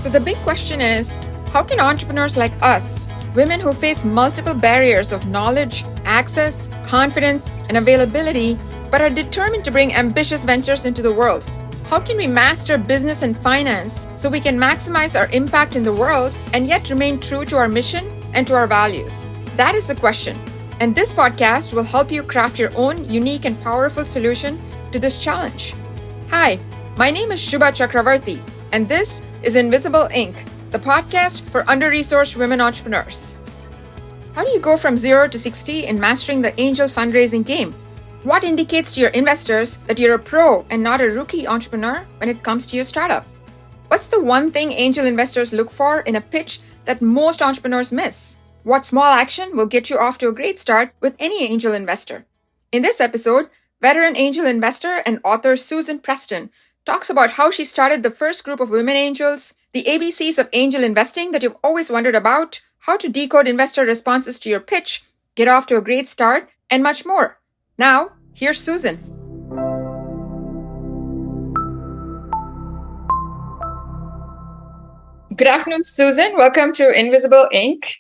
So the big question is, how can entrepreneurs like us, women who face multiple barriers of knowledge, access, confidence, and availability, but are determined to bring ambitious ventures into the world, how can we master business and finance so we can maximize our impact in the world and yet remain true to our mission and to our values? That is the question. And this podcast will help you craft your own unique and powerful solution to this challenge. Hi, my name is Shubha Chakravarti, and this is Invisible Inc., the podcast for under-resourced women entrepreneurs. How do you go from 0 to 60 in mastering the angel fundraising game? What indicates to your investors that you're a pro and not a rookie entrepreneur when it comes to your startup? What's the one thing angel investors look for in a pitch that most entrepreneurs miss? What small action will get you off to a great start with any angel investor? In this episode, veteran angel investor and author Susan Preston talks about how she started the first group of women angels, the ABCs of angel investing that you've always wondered about, how to decode investor responses to your pitch, get off to a great start, and much more. Now, here's Susan. Good afternoon, Susan. Welcome to Invisible Inc.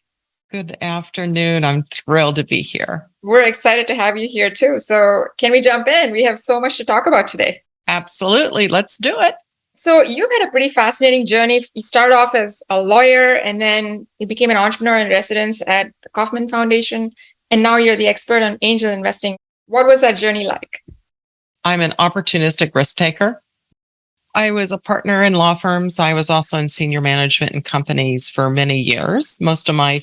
Good afternoon. I'm thrilled to be here. We're excited to have you here too. So can we jump in? We have so much to talk about today. Absolutely. Let's do it. So you've had a pretty fascinating journey. You started off as a lawyer and then you became an entrepreneur in residence at the Kauffman Foundation. And now you're the expert on angel investing. What was that journey like? I'm an opportunistic risk taker. I was a partner in law firms. I was also in senior management in companies for many years. Most of my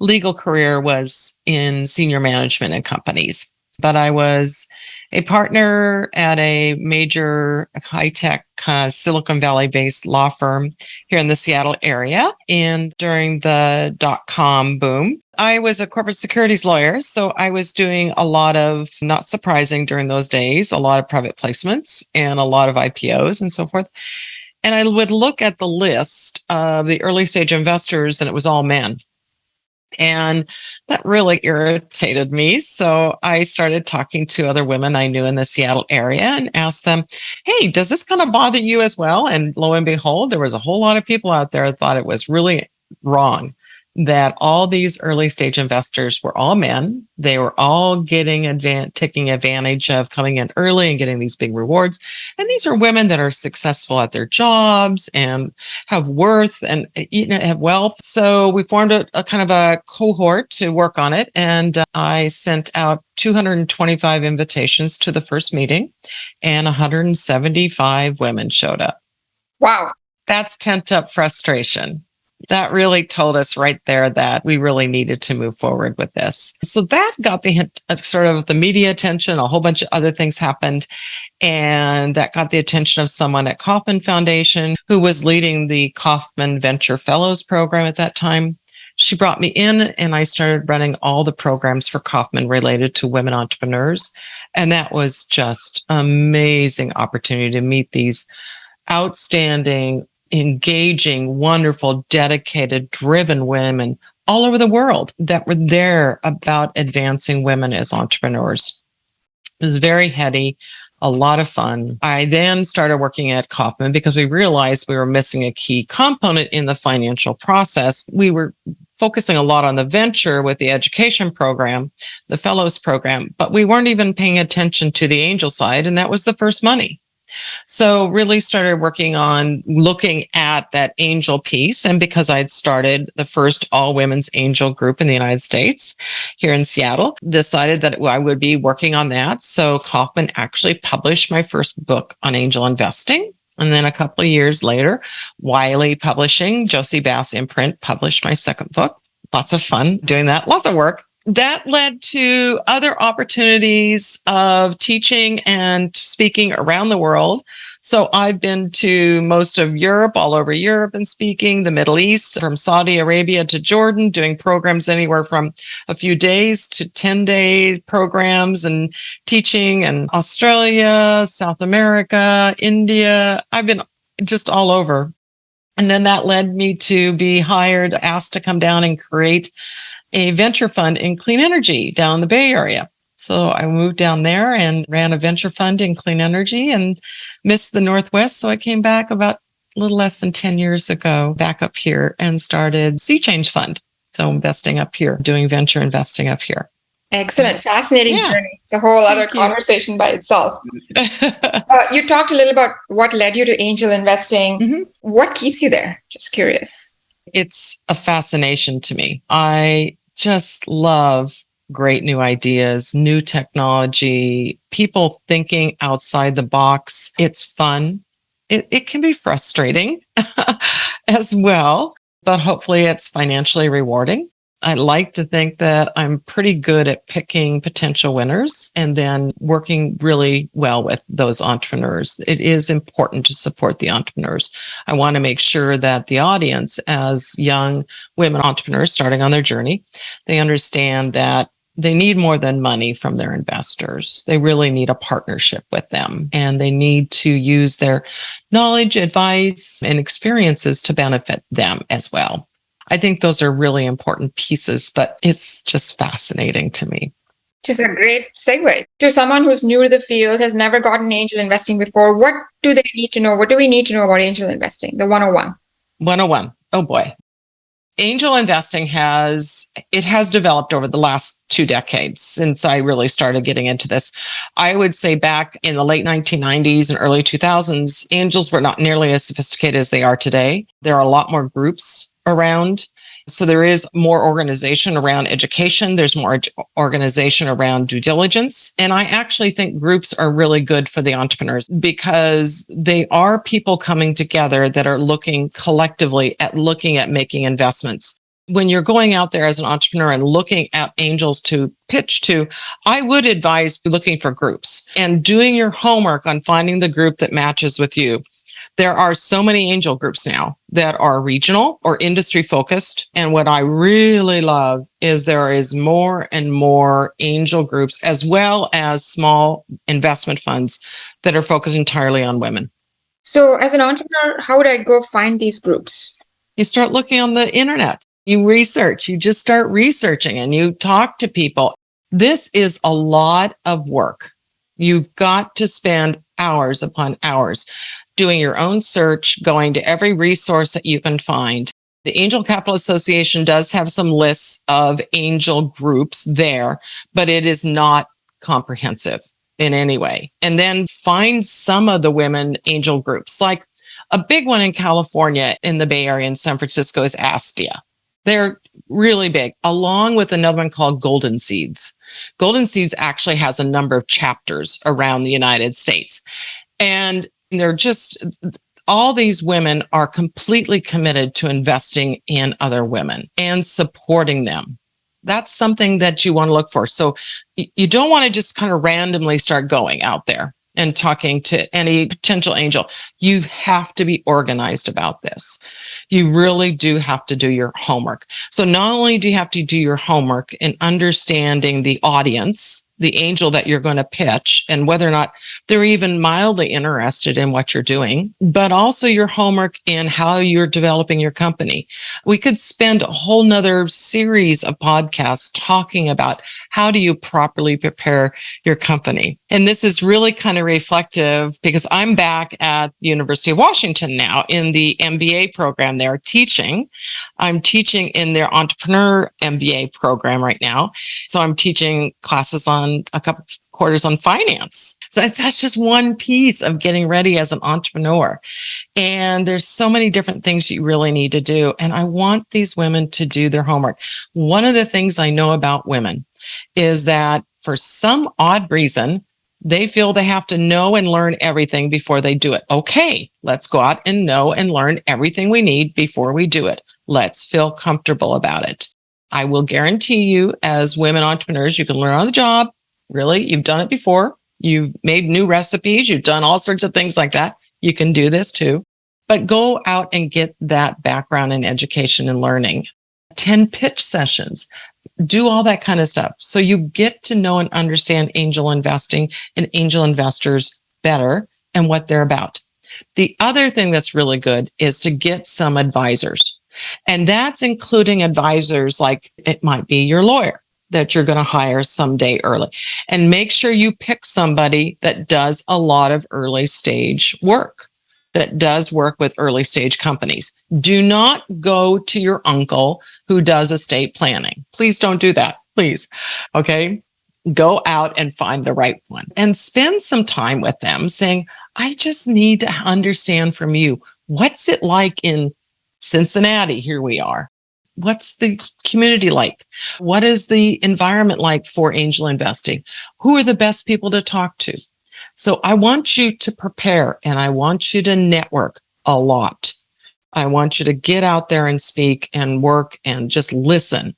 legal career was in senior management in companies. But I was a partner at a major high-tech Silicon Valley-based law firm here in the Seattle area. And during the dot-com boom, I was a corporate securities lawyer. So I was doing a lot of, not surprising during those days, a lot of private placements and a lot of IPOs and so forth. And I would look at the list of the early stage investors and it was all men. And that really irritated me. So I started talking to other women I knew in the Seattle area and asked them, hey, does this kind of bother you as well? And lo and behold, there was a whole lot of people out there that thought it was really wrong that all these early stage investors were all men. They were all taking advantage of coming in early and getting these big rewards. And these are women that are successful at their jobs and have worth and have wealth. So we formed a kind of a cohort to work on it. And I sent out 225 invitations to the first meeting and 175 women showed up. Wow. That's pent up frustration. That really told us right there that we really needed to move forward with this. So that got the hint of sort of the media attention. A whole bunch of other things happened. And that got the attention of someone at Kauffman Foundation who was leading the Kauffman Venture Fellows program at that time. She brought me in and I started running all the programs for Kauffman related to women entrepreneurs. And that was just an amazing opportunity to meet these outstanding, engaging, wonderful, dedicated, driven women all over the world that were there about advancing women as entrepreneurs. It was very heady, a lot of fun. I then started working at Kauffman because we realized we were missing a key component in the financial process. We were focusing a lot on the venture with the education program, the fellows program, but we weren't even paying attention to the angel side, and that was the first money. So really started working on looking at that angel piece. And because I'd started the first all women's angel group in the United States here in Seattle, decided that I would be working on that. So Kauffman actually published my first book on angel investing. And then a couple of years later, Wiley Publishing, Josie Bass Imprint published my second book. Lots of fun doing that, lots of work. That led to other opportunities of teaching and speaking around the world. So I've been to most of Europe, all over Europe and speaking, the Middle East, from Saudi Arabia to Jordan, doing programs anywhere from a few days to 10-day programs and teaching in Australia, South America, India. I've been just all over. And then that led me to be asked to come down and create a venture fund in clean energy down in the Bay Area. So I moved down there and ran a venture fund in clean energy and missed the Northwest. So I came back about a little less than 10 years ago back up here and started Sea Change Fund. So investing up here, doing venture investing up here. Excellent. Fascinating journey. It's a whole other conversation by itself. You talked a little about what led you to angel investing. Mm-hmm. What keeps you there? Just curious. It's a fascination to me. I just love great new ideas, new technology, people thinking outside the box. It's fun. It can be frustrating as well, but hopefully it's financially rewarding. I like to think that I'm pretty good at picking potential winners and then working really well with those entrepreneurs. It is important to support the entrepreneurs. I want to make sure that the audience, as young women entrepreneurs starting on their journey, they understand that they need more than money from their investors. They really need a partnership with them, and they need to use their knowledge, advice, and experiences to benefit them as well. I think those are really important pieces, but it's just fascinating to me. Just a great segue. To someone who's new to the field, has never gotten angel investing before, what do they need to know? What do we need to know about angel investing? The 101. 101. Oh boy. Angel investing has developed over the last 2 decades since I really started getting into this. I would say back in the late 1990s and early 2000s, angels were not nearly as sophisticated as they are today. There are a lot more groups around. So there is more organization around education. There's more organization around due diligence. And I actually think groups are really good for the entrepreneurs because they are people coming together that are looking collectively at making investments. When you're going out there as an entrepreneur and looking at angels to pitch to, I would advise looking for groups and doing your homework on finding the group that matches with you. There are so many angel groups now that are regional or industry focused. And what I really love is there is more and more angel groups as well as small investment funds that are focused entirely on women. So as an entrepreneur, how would I go find these groups? You start looking on the internet. You research. You just start researching and you talk to people. This is a lot of work. You've got to spend hours upon hours doing your own search, going to every resource that you can find. The Angel Capital Association does have some lists of angel groups there, but it is not comprehensive in any way. And then find some of the women angel groups. Like a big one in California, in the Bay Area in San Francisco, is Astia. They're really big, along with another one called Golden Seeds. Golden Seeds actually has a number of chapters around the United States. And they're just, all these women are completely committed to investing in other women and supporting them. That's something that you want to look for. So you don't want to just kind of randomly start going out there and talking to any potential angel. You have to be organized about this. You really do have to do your homework. So not only do you have to do your homework in understanding the audience, the angel that you're going to pitch and whether or not they're even mildly interested in what you're doing, but also your homework in how you're developing your company. We could spend a whole nother series of podcasts talking about how do you properly prepare your company. And this is really kind of reflective because I'm back at the University of Washington now in the MBA program there teaching. I'm teaching in their entrepreneur MBA program right now. So I'm teaching classes on a couple quarters on finance. So that's just one piece of getting ready as an entrepreneur. And there's so many different things you really need to do. And I want these women to do their homework. One of the things I know about women is that for some odd reason, they feel they have to know and learn everything before they do it. Okay, let's go out and know and learn everything we need before we do it. Let's feel comfortable about it. I will guarantee you, as women entrepreneurs, you can learn on the job. Really, you've done it before. You've made new recipes. You've done all sorts of things like that. You can do this too. But go out and get that background in education and learning. Attend pitch sessions. Do all that kind of stuff. So you get to know and understand angel investing and angel investors better and what they're about. The other thing that's really good is to get some advisors. And that's including advisors like it might be your lawyer that you're going to hire someday early. And make sure you pick somebody that does a lot of early stage work. that does work with early stage companies. Do not go to your uncle who does estate planning. Please don't do that. Please. Okay. Go out and find the right one and spend some time with them saying, I just need to understand from you, what's it like in Cincinnati? Here we are. What's the community like? What is the environment like for angel investing? Who are the best people to talk to? So I want you to prepare and I want you to network a lot. I want you to get out there and speak and work and just listen.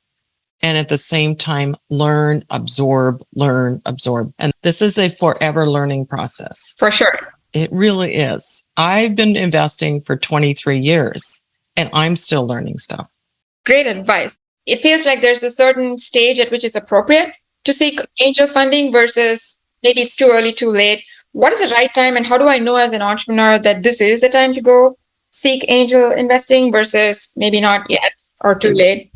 And at the same time, learn, absorb. And this is a forever learning process. For sure. It really is. I've been investing for 23 years and I'm still learning stuff. Great advice. It feels like there's a certain stage at which it's appropriate to seek angel funding versus maybe it's too early, too late. What is the right time? And how do I know as an entrepreneur that this is the time to go seek angel investing versus maybe not yet or too late?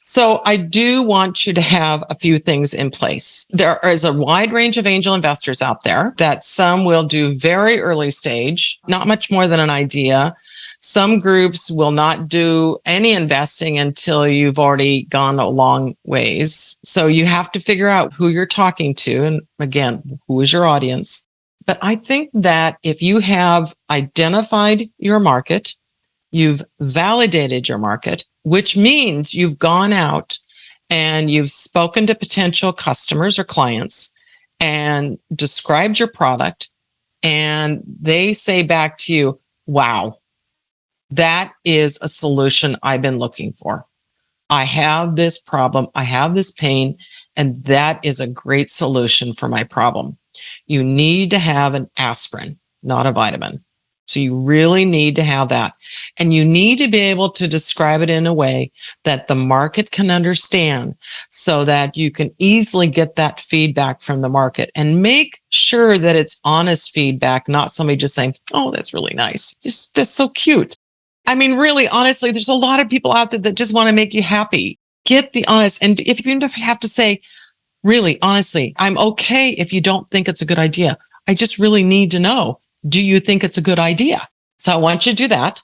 So I do want you to have a few things in place. There is a wide range of angel investors out there that some will do very early stage, not much more than an idea. Some groups will not do any investing until you've already gone a long ways. So you have to figure out who you're talking to. And again, who is your audience? But I think that if you have identified your market, you've validated your market, which means you've gone out and you've spoken to potential customers or clients and described your product, and they say back to you, wow, that is a solution I've been looking for. I have this problem, I have this pain, and that is a great solution for my problem. You need to have an aspirin, not a vitamin. So you really need to have that. And you need to be able to describe it in a way that the market can understand so that you can easily get that feedback from the market and make sure that it's honest feedback, not somebody just saying, oh, that's really nice. Just, that's so cute. I mean, really, honestly, there's a lot of people out there that just want to make you happy. Get the honest. And if you have to say, really, honestly, I'm okay if you don't think it's a good idea. I just really need to know. Do you think it's a good idea? So I want you to do that.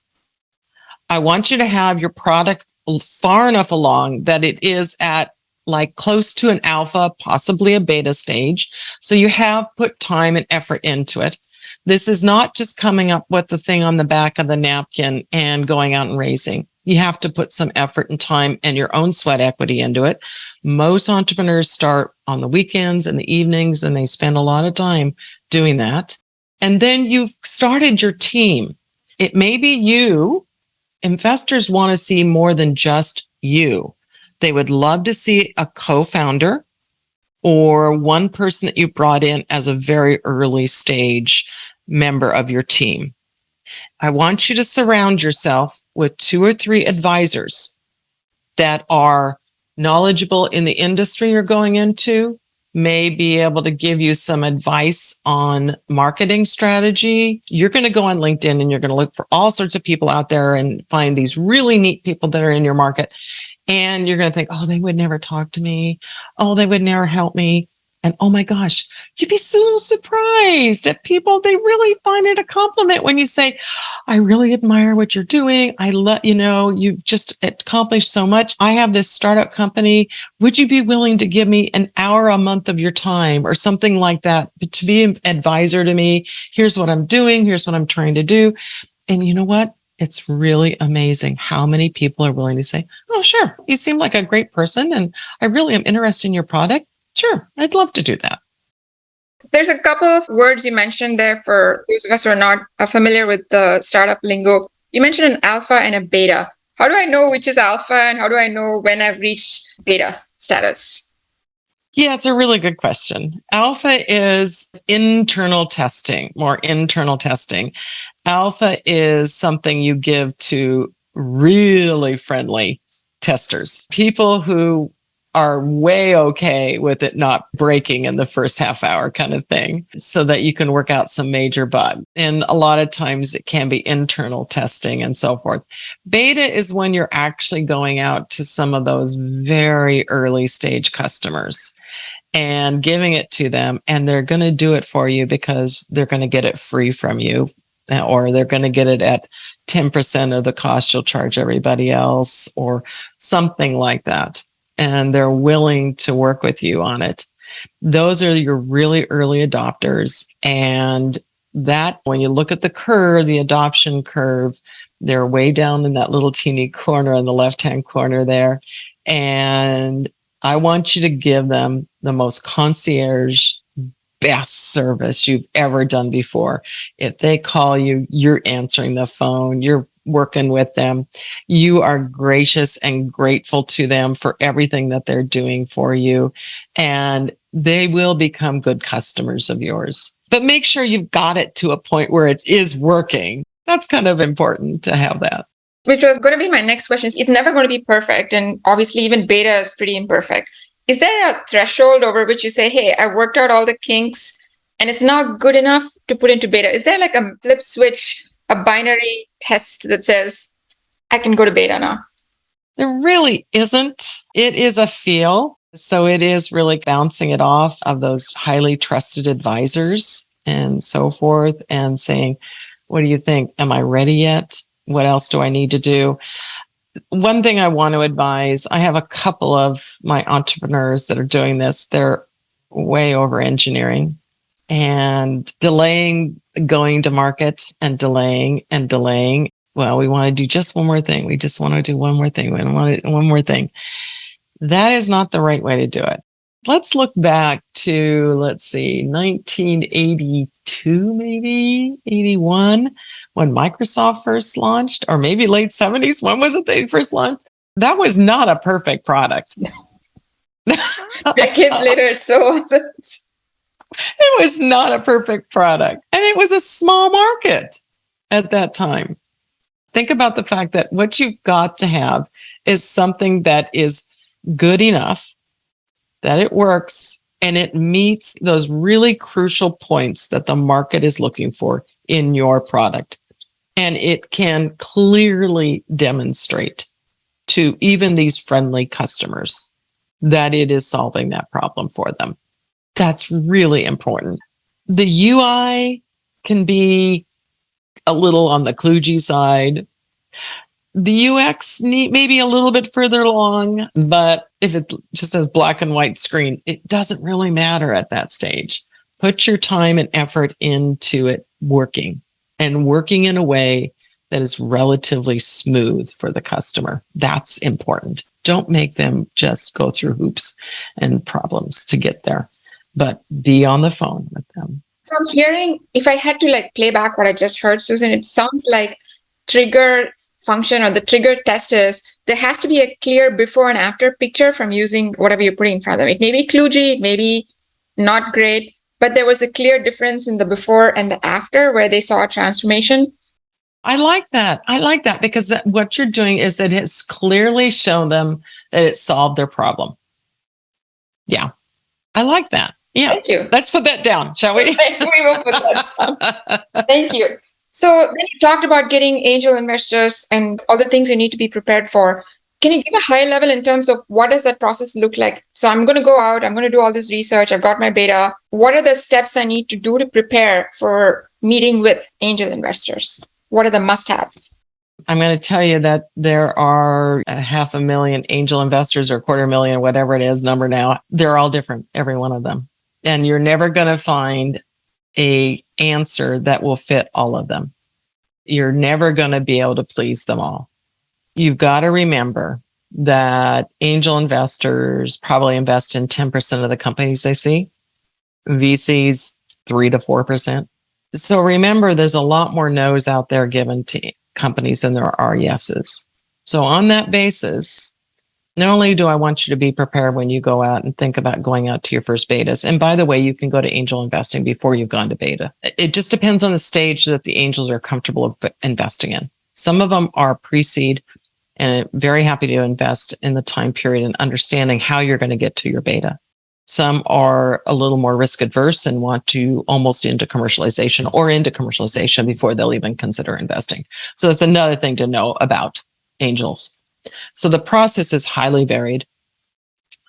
I want you to have your product far enough along that it is at like close to an alpha, possibly a beta stage. So you have put time and effort into it. This is not just coming up with the thing on the back of the napkin and going out and raising. You have to put some effort and time and your own sweat equity into it. Most entrepreneurs start on the weekends and the evenings, and they spend a lot of time doing that. And then you've started your team. It may be you. Investors want to see more than just you. They would love to see a co-founder or one person that you brought in as a very early stage member of your team. I want you to surround yourself with 2 or 3 advisors that are knowledgeable in the industry you're going into, may be able to give you some advice on marketing strategy. You're going to go on LinkedIn and you're going to look for all sorts of people out there and find these really neat people that are in your market. And you're going to think, oh, they would never talk to me. Oh, they would never help me. And oh my gosh, you'd be so surprised at people. They really find it a compliment when you say, I really admire what you're doing. I love, you've just accomplished so much. I have this startup company. Would you be willing to give me an hour a month of your time or something like that to be an advisor to me? Here's what I'm doing. Here's what I'm trying to do. And you know what? It's really amazing how many people are willing to say, oh, sure. You seem like a great person and I really am interested in your product. Sure, I'd love to do that. There's a couple of words you mentioned there for those of us who are not familiar with the startup lingo. You mentioned an alpha and a beta. How do I know which is alpha and how do I know when I've reached beta status? Yeah, it's a really good question. Alpha is internal testing, more internal testing. Alpha is something you give to really friendly testers, people who are way okay with it not breaking in the first half hour kind of thing, so that you can work out some major bug. And a lot of times it can be internal testing and so forth. Beta is when you're actually going out to some of those very early stage customers and giving it to them, and they're going to do it for you because they're going to get it free from you. or they're going to get it at 10% of the cost you'll charge everybody else, or something like that. And they're willing to work with you on it. Those are your really early adopters. And that, when you look at the curve, the adoption curve, they're way down in that little teeny corner in the left-hand corner there. And I want you to give them the most concierge, best service you've ever done before. If they call you, you're answering the phone, you're working with them, you are gracious and grateful to them for everything that they're doing for you, and they will become good customers of yours. But make sure you've got it to a point where it is working. That's kind of important to have that. Which was going to be my next question. It's never going to be perfect. And obviously, even beta is pretty imperfect. Is there a threshold over which you say, hey, I worked out all the kinks and it's not good enough to put into beta? Is there like a flip switch, a binary test that says, I can go to beta now? There really isn't. It is a feel. So it is really bouncing it off of those highly trusted advisors and so forth and saying, what do you think? Am I ready yet? What else do I need to do? One thing I want to advise, I have a couple of my entrepreneurs that are doing this. They're way over engineering and delaying going to market and delaying and delaying. Well, we want to do just one more thing. We just want to do one more thing. We want one more thing. That is not the right way to do it. Let's look back to, 1982, maybe 81, when Microsoft first launched, or maybe late 70s. When was it they first launched? That was not a perfect product. No. Decades later, so it was not a perfect product. And it was a small market at that time. Think about the fact that what you've got to have is something that is good enough, that it works, and it meets those really crucial points that the market is looking for in your product. And it can clearly demonstrate to even these friendly customers that it is solving that problem for them. That's really important. The UI can be a little on the kludgy side. The UX maybe a little bit further along, but if it just has black and white screen, it doesn't really matter at that stage. Put your time and effort into it working in a way that is relatively smooth for the customer. That's important. Don't make them just go through hoops and problems to get there, but be on the phone with them. So I'm hearing, if I had to play back what I just heard, Susan, it sounds like trigger function or the trigger test is there has to be a clear before and after picture from using whatever you're putting in front of them. It may be kludgy, it may be not great, but there was a clear difference in the before and the after where they saw a transformation. I like that. Because what you're doing is it has clearly shown them that it solved their problem. Yeah, I like that. Yeah. Thank you. Let's put that down, shall we? We will put that down. Thank you. So then you talked about getting angel investors and all the things you need to be prepared for. Can you give a high level in terms of what does that process look like? So I'm going to go out, I'm going to do all this research. I've got my beta. What are the steps I need to do to prepare for meeting with angel investors? What are the must-haves? I'm going to tell you that there are 500,000 angel investors or 250,000, whatever it is, number now. They're all different, every one of them. And you're never going to find an answer that will fit all of them. You're never going to be able to please them all. You've got to remember that angel investors probably invest in 10% of the companies they see. VCs, 3 to 4%. So remember, there's a lot more no's out there given to companies than there are yeses. So on that basis, not only do I want you to be prepared when you go out and think about going out to your first betas. And by the way, you can go to angel investing before you've gone to beta. It just depends on the stage that the angels are comfortable investing in. Some of them are pre-seed and very happy to invest in the time period and understanding how you're going to get to your beta. Some are a little more risk adverse and want to almost into commercialization before they'll even consider investing. So that's another thing to know about angels. So the process is highly varied.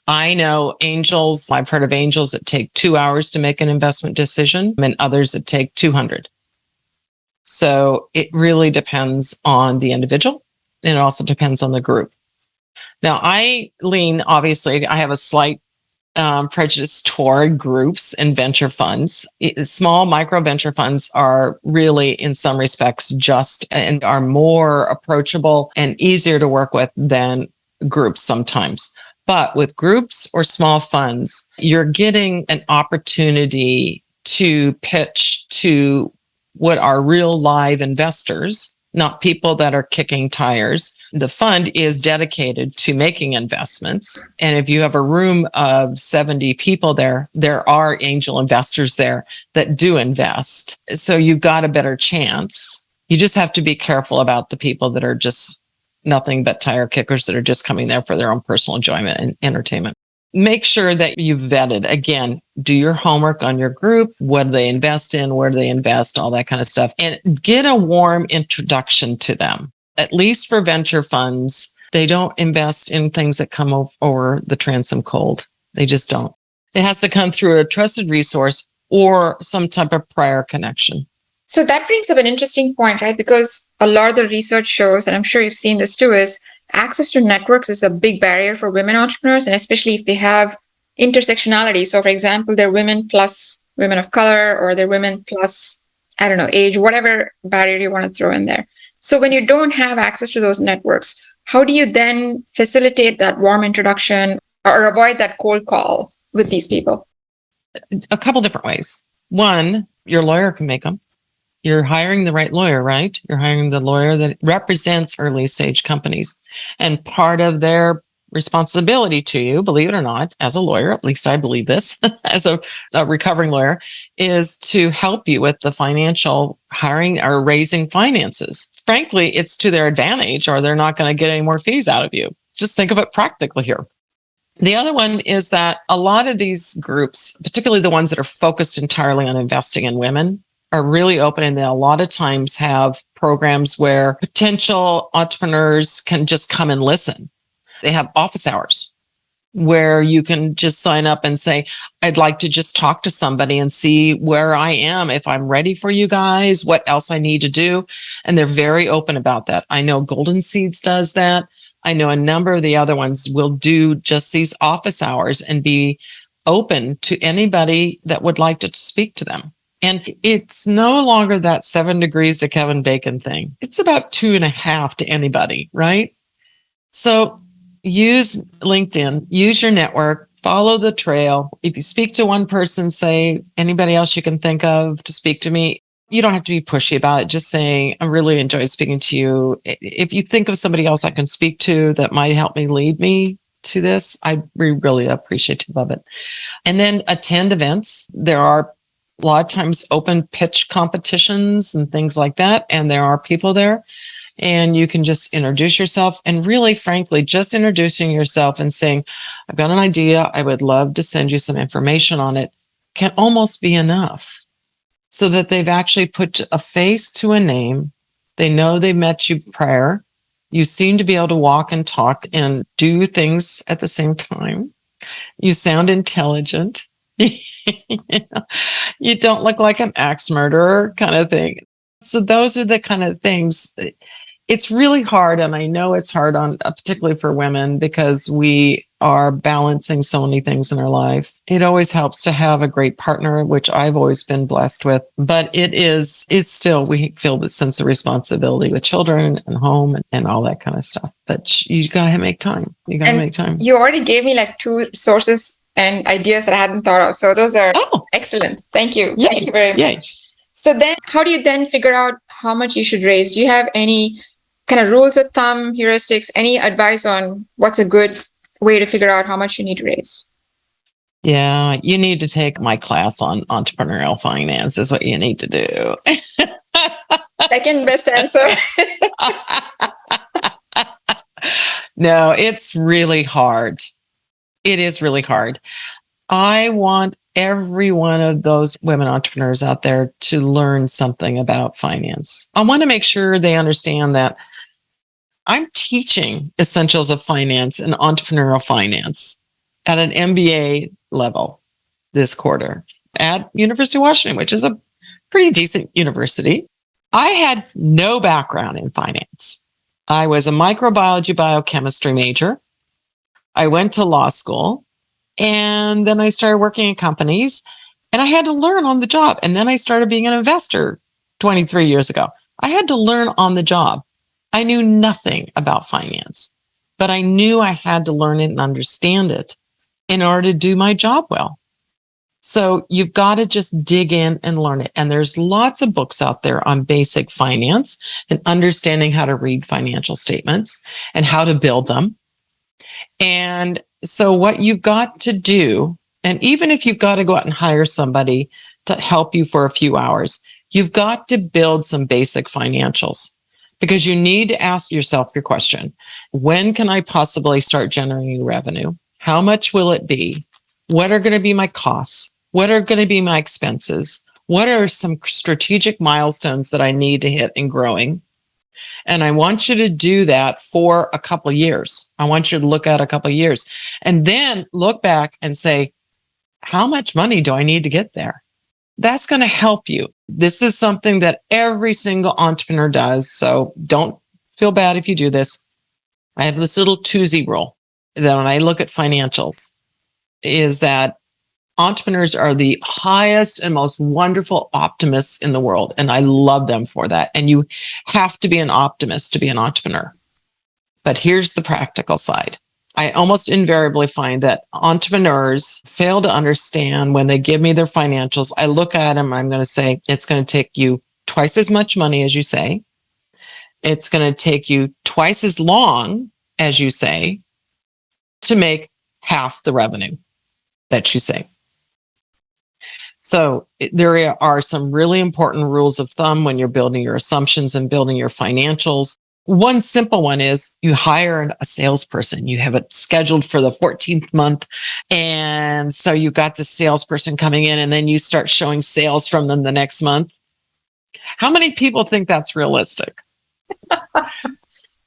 I know angels, I've heard of angels that take 2 hours to make an investment decision and others that take 200. So it really depends on the individual, and it also depends on the group. Now, obviously, I have a slight prejudice toward groups and venture funds. Small micro venture funds are really, in some respects, just and are more approachable and easier to work with than groups sometimes. But with groups or small funds, you're getting an opportunity to pitch to what are real live investors, not people that are kicking tires. The fund is dedicated to making investments. And if you have a room of 70 people there are angel investors there that do invest. So you've got a better chance. You just have to be careful about the people that are just nothing but tire kickers that are just coming there for their own personal enjoyment and entertainment. Make sure that you've vetted. Again, do your homework on your group. What do they invest in? Where do they invest? All that kind of stuff. And get a warm introduction to them. At least for venture funds, they don't invest in things that come over the transom cold. They just don't. It has to come through a trusted resource or some type of prior connection. So that brings up an interesting point, right? Because a lot of the research shows, and I'm sure you've seen this too, is access to networks is a big barrier for women entrepreneurs, and especially if they have intersectionality. So, for example, they're women plus women of color, or they're women plus, I don't know, age, whatever barrier you want to throw in there. So when you don't have access to those networks, how do you then facilitate that warm introduction or avoid that cold call with these people? A couple different ways. One, your lawyer can make them. You're hiring the right lawyer, right? You're hiring the lawyer that represents early stage companies. And part of their responsibility to you, believe it or not, as a lawyer, at least I believe this, as a recovering lawyer, is to help you with the financial hiring or raising finances. Frankly, it's to their advantage, or they're not going to get any more fees out of you. Just think of it practically here. The other one is that a lot of these groups, particularly the ones that are focused entirely on investing in women, are really open, and they a lot of times have programs where potential entrepreneurs can just come and listen. They have office hours where you can just sign up and say, I'd like to just talk to somebody and see where I am, if I'm ready for you guys, what else I need to do. And they're very open about that. I know Golden Seeds does that. I know a number of the other ones will do just these office hours and be open to anybody that would like to speak to them. And it's no longer that 7 degrees to Kevin Bacon thing. It's about 2.5 to anybody, right? So use LinkedIn, use your network, follow the trail. If you speak to one person, say anybody else you can think of to speak to me. You don't have to be pushy about it. Just saying, I really enjoyed speaking to you. If you think of somebody else I can speak to that might help me lead me to this, I'd be really appreciative of it. And then attend events. There are a lot of times open pitch competitions and things like that. And there are people there, and you can just introduce yourself. And really, frankly, just introducing yourself and saying, I've got an idea. I would love to send you some information on it, can almost be enough, so that they've actually put a face to a name. They know they met you prior. You seem to be able to walk and talk and do things at the same time. You sound intelligent. You don't look like an axe murderer kind of thing. So those are the kind of things. It's really hard. And I know it's hard on, particularly for women, because we are balancing so many things in our life. It always helps to have a great partner, which I've always been blessed with. But it's still, we feel the sense of responsibility with children and home and all that kind of stuff. But you got to make time. You got to make time. You already gave me like 2 sources and ideas that I hadn't thought of. So those are excellent. Thank you. Yay. Thank you very much. Yay. So then how do you then figure out how much you should raise? Do you have any kind of rules of thumb, heuristics, any advice on what's a good way to figure out how much you need to raise? Yeah, you need to take my class on entrepreneurial finance is what you need to do. Second best answer. No, it's really hard. It is really hard. I want every one of those women entrepreneurs out there to learn something about finance. I want to make sure they understand that I'm teaching essentials of finance and entrepreneurial finance at an MBA level this quarter at University of Washington, which is a pretty decent university. I had no background in finance. I was a microbiology biochemistry major. I went to law school, and then I started working in companies, and I had to learn on the job. And then I started being an investor 23 years ago. I had to learn on the job. I knew nothing about finance, but I knew I had to learn it and understand it in order to do my job well. So you've got to just dig in and learn it. And there's lots of books out there on basic finance and understanding how to read financial statements and how to build them. And so what you've got to do, and even if you've got to go out and hire somebody to help you for a few hours, you've got to build some basic financials because you need to ask yourself your question. When can I possibly start generating revenue? How much will it be? What are going to be my costs? What are going to be my expenses? What are some strategic milestones that I need to hit in growing? And I want you to do that for a couple of years. I want you to look at a couple of years and then look back and say, how much money do I need to get there? That's going to help you. This is something that every single entrepreneur does. So don't feel bad if you do this. I have this little Tuesday rule that when I look at financials is that entrepreneurs are the highest and most wonderful optimists in the world. And I love them for that. And you have to be an optimist to be an entrepreneur. But here's the practical side. I almost invariably find that entrepreneurs fail to understand when they give me their financials. I look at them, I'm going to say, it's going to take you twice as much money as you say. It's going to take you twice as long as you say to make half the revenue that you say. So there are some really important rules of thumb when you're building your assumptions and building your financials. One simple one is you hire a salesperson. You have it scheduled for the 14th month. And so you got the salesperson coming in and then you start showing sales from them the next month. How many people think that's realistic?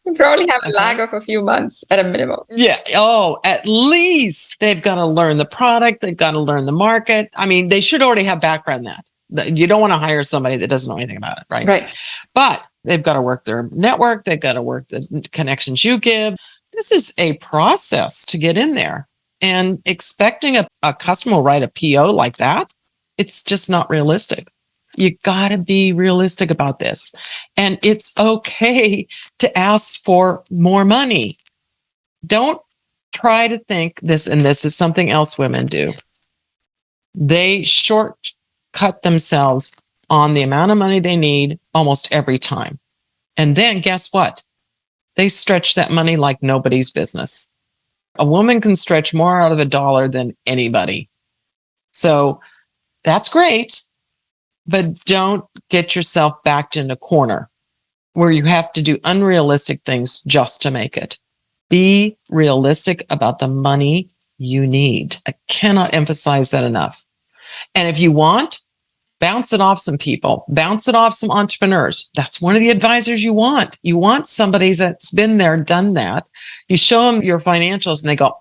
You probably have a lag of a few months at a minimum. Yeah. Oh, at least they've got to learn the product. They've got to learn the market. I mean, they should already have background in that. You don't want to hire somebody that doesn't know anything about it, right? Right. But they've got to work their network. They've got to work the connections you give. This is a process to get in there. And expecting a customer will write a PO like that, it's just not realistic. You got to be realistic about this. And it's okay to ask for more money. Don't try to think this, and this is something else women do. They shortcut themselves on the amount of money they need almost every time. And then guess what? They stretch that money like nobody's business. A woman can stretch more out of a dollar than anybody. So that's great. But don't get yourself backed in a corner where you have to do unrealistic things just to make it. Be realistic about the money you need. I cannot emphasize that enough. And if you want, bounce it off some people, bounce it off some entrepreneurs. That's one of the advisors you want. You want somebody that's been there, done that. You show them your financials and they go,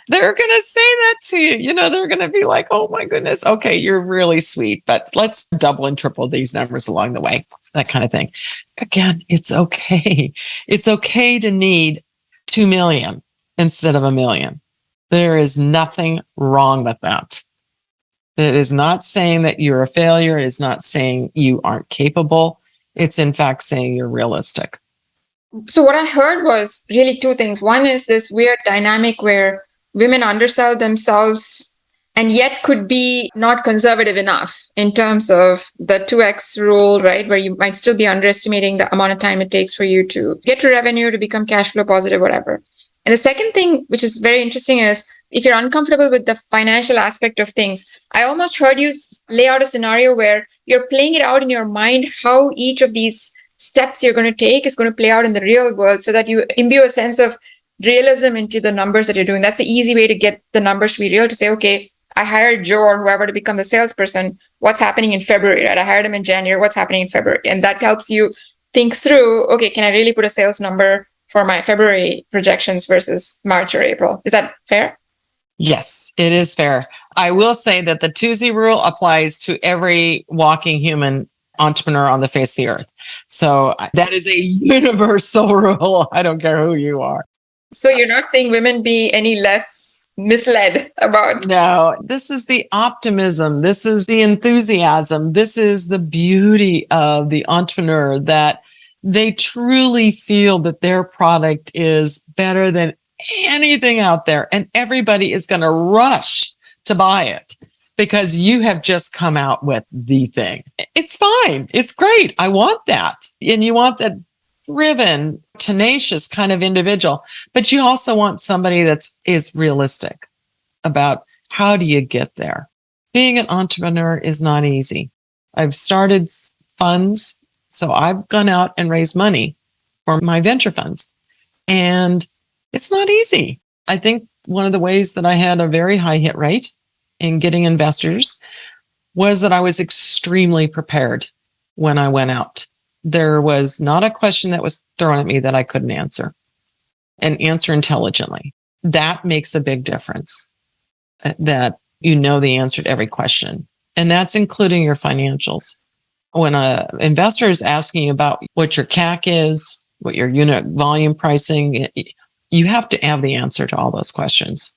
They're going to say that to you. You know, they're going to be like, oh my goodness. Okay, you're really sweet, but let's double and triple these numbers along the way. That kind of thing. Again, it's okay. It's okay to need 2 million instead of 1 million. There is nothing wrong with that. It is not saying that you're a failure. It is not saying you aren't capable. It's in fact saying you're realistic. So what I heard was really two things. One is this weird dynamic where women undersell themselves and yet could be not conservative enough in terms of the 2x rule, right? Where you might still be underestimating the amount of time it takes for you to get to revenue, to become cash flow positive, whatever. And the second thing, which is very interesting, is if you're uncomfortable with the financial aspect of things, I almost heard you lay out a scenario where you're playing it out in your mind, how each of these steps you're going to take is going to play out in the real world so that you imbue a sense of realism into the numbers that you're doing. That's the easy way to get the numbers to be real, to say, okay, I hired Joe or whoever to become the salesperson. What's happening in February, right? I hired him in January. What's happening in February? And that helps you think through, okay, can I really put a sales number for my February projections versus March or April? Is that fair? Yes, it is fair. I will say that the 2Z rule applies to every walking human entrepreneur on the face of the earth. So that is a universal rule. I don't care who you are. So you're not saying women be any less misled about. No, this is the optimism. This is the enthusiasm. This is the beauty of the entrepreneur, that they truly feel that their product is better than anything out there, and everybody is going to rush to buy it because you have just come out with the thing. It's fine. It's great. I want that. And you want that driven, tenacious kind of individual, but you also want somebody is realistic about how do you get there. Being an entrepreneur is not easy. I've started funds, so I've gone out and raised money for my venture funds, and it's not easy. I think one of the ways that I had a very high hit rate in getting investors was that I was extremely prepared when I went out. There was not a question that was thrown at me that I couldn't answer, and answer intelligently. That makes a big difference, that you know the answer to every question. And that's including your financials. When an investor is asking you about what your CAC is, what your unit volume pricing, you have to have the answer to all those questions,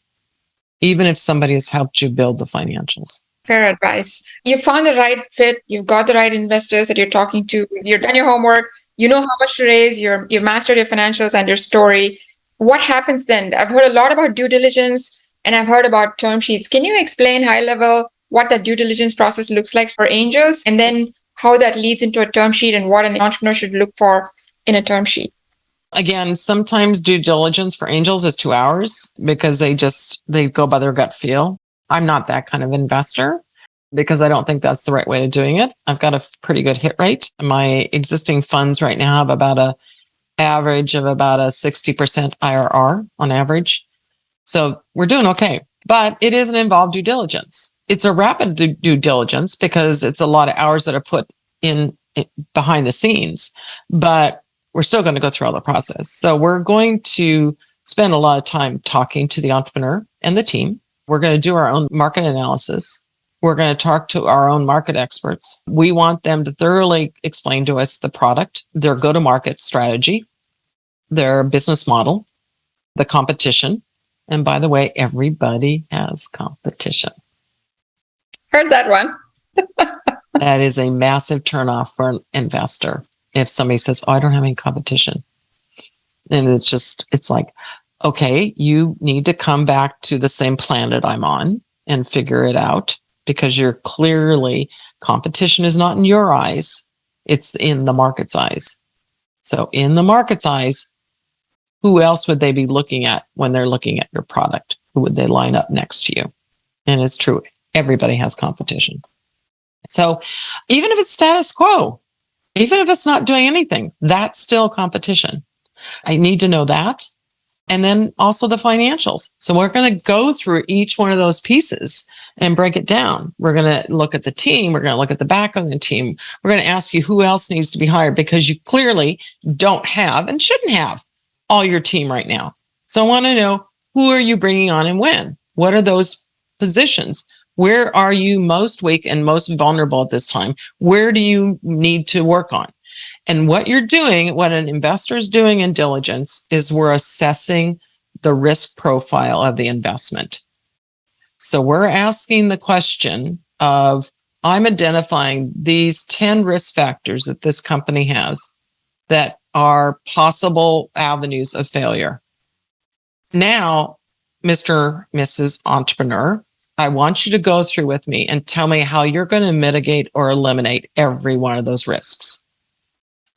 even if somebody has helped you build the financials. Fair advice. You found the right fit. You've got the right investors that you're talking to. You've done your homework. You know how much to raise. You've mastered your financials and your story. What happens then? I've heard a lot about due diligence and I've heard about term sheets. Can you explain high level what that due diligence process looks like for angels, and then how that leads into a term sheet and what an entrepreneur should look for in a term sheet? Again, sometimes due diligence for angels is 2 hours because they go by their gut feel. I'm not that kind of investor because I don't think that's the right way of doing it. I've got a pretty good hit rate. My existing funds right now have about a average of about a 60% IRR on average. So we're doing okay, but it is an involved due diligence. It's a rapid due diligence because it's a lot of hours that are put in behind the scenes, but we're still going to go through all the process. So we're going to spend a lot of time talking to the entrepreneur and the team. We're going to do our own market analysis. We're going to talk to our own market experts. We want them to thoroughly explain to us the product, their go-to-market strategy, their business model, the competition. And by the way, everybody has competition. Heard that one. That is a massive turnoff for an investor. If somebody says, oh, I don't have any competition. And it's like, okay, you need to come back to the same planet I'm on and figure it out, because you're clearly, competition is not in your eyes. It's in the market's eyes. So in the market's eyes, who else would they be looking at when they're looking at your product? Who would they line up next to you? And it's true. Everybody has competition. So even if it's status quo, even if it's not doing anything, that's still competition. I need to know that. And then also the financials. So we're going to go through each one of those pieces and break it down. We're going to look at the team. We're going to look at the back of the team. We're going to ask you who else needs to be hired, because you clearly don't have and shouldn't have all your team right now. So I want to know, who are you bringing on and when? What are those positions? Where are you most weak and most vulnerable at this time? Where do you need to work on? And what you're doing, what an investor is doing in diligence, is we're assessing the risk profile of the investment. So we're asking the question of, I'm identifying these 10 risk factors that this company has that are possible avenues of failure. Now, Mr. Mrs. Entrepreneur, I want you to go through with me and tell me how you're going to mitigate or eliminate every one of those risks.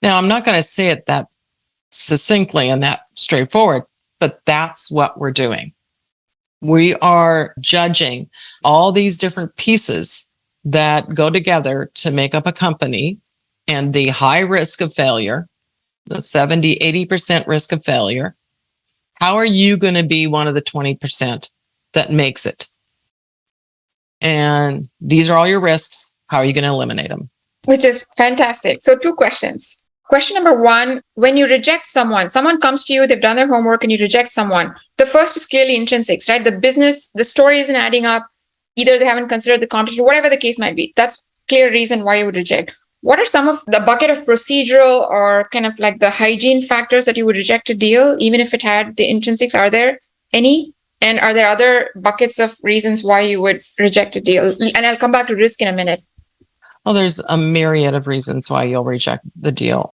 Now, I'm not going to say it that succinctly and that straightforward, but that's what we're doing. We are judging all these different pieces that go together to make up a company, and the high risk of failure, the 70, 80% risk of failure. How are you going to be one of the 20% that makes it? And these are all your risks. How are you going to eliminate them? Which is fantastic. So 2 questions. Question number one, when you reject someone comes to you, they've done their homework and you reject someone. The first is clearly intrinsics, right? The business, the story isn't adding up. Either they haven't considered the competition, whatever the case might be. That's clear reason why you would reject. What are some of the bucket of procedural or kind of like the hygiene factors that you would reject a deal, even if it had the intrinsics? Are there any? And are there other buckets of reasons why you would reject a deal? And I'll come back to risk in a minute. Well, there's a myriad of reasons why you'll reject the deal.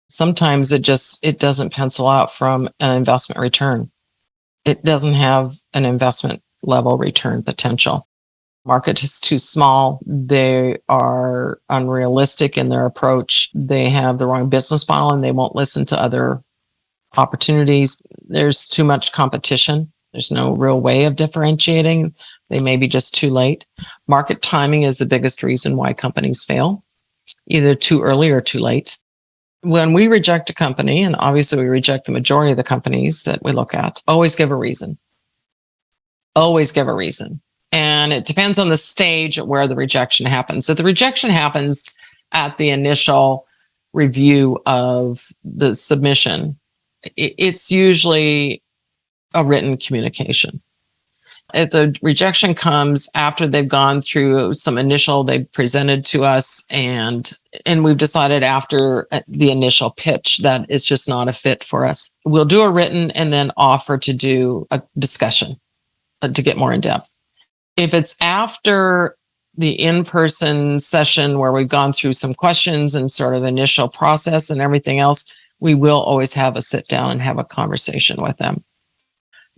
Sometimes it doesn't pencil out from an investment return. It doesn't have an investment level return potential. Market is too small. They are unrealistic in their approach. They have the wrong business model and they won't listen to other opportunities. There's too much competition. There's no real way of differentiating. They may be just too late. Market timing is the biggest reason why companies fail, either too early or too late. When we reject a company, and obviously we reject the majority of the companies that we look at, always give a reason. Always give a reason. And it depends on the stage where the rejection happens. If the rejection happens at the initial review of the submission, it's usually a written communication. If the rejection comes after they've gone through some initial, they've presented to us and we've decided after the initial pitch that it's just not a fit for us, we'll do a written and then offer to do a discussion to get more in depth. If it's after the in-person session where we've gone through some questions and sort of initial process and everything else, we will always have a sit down and have a conversation with them.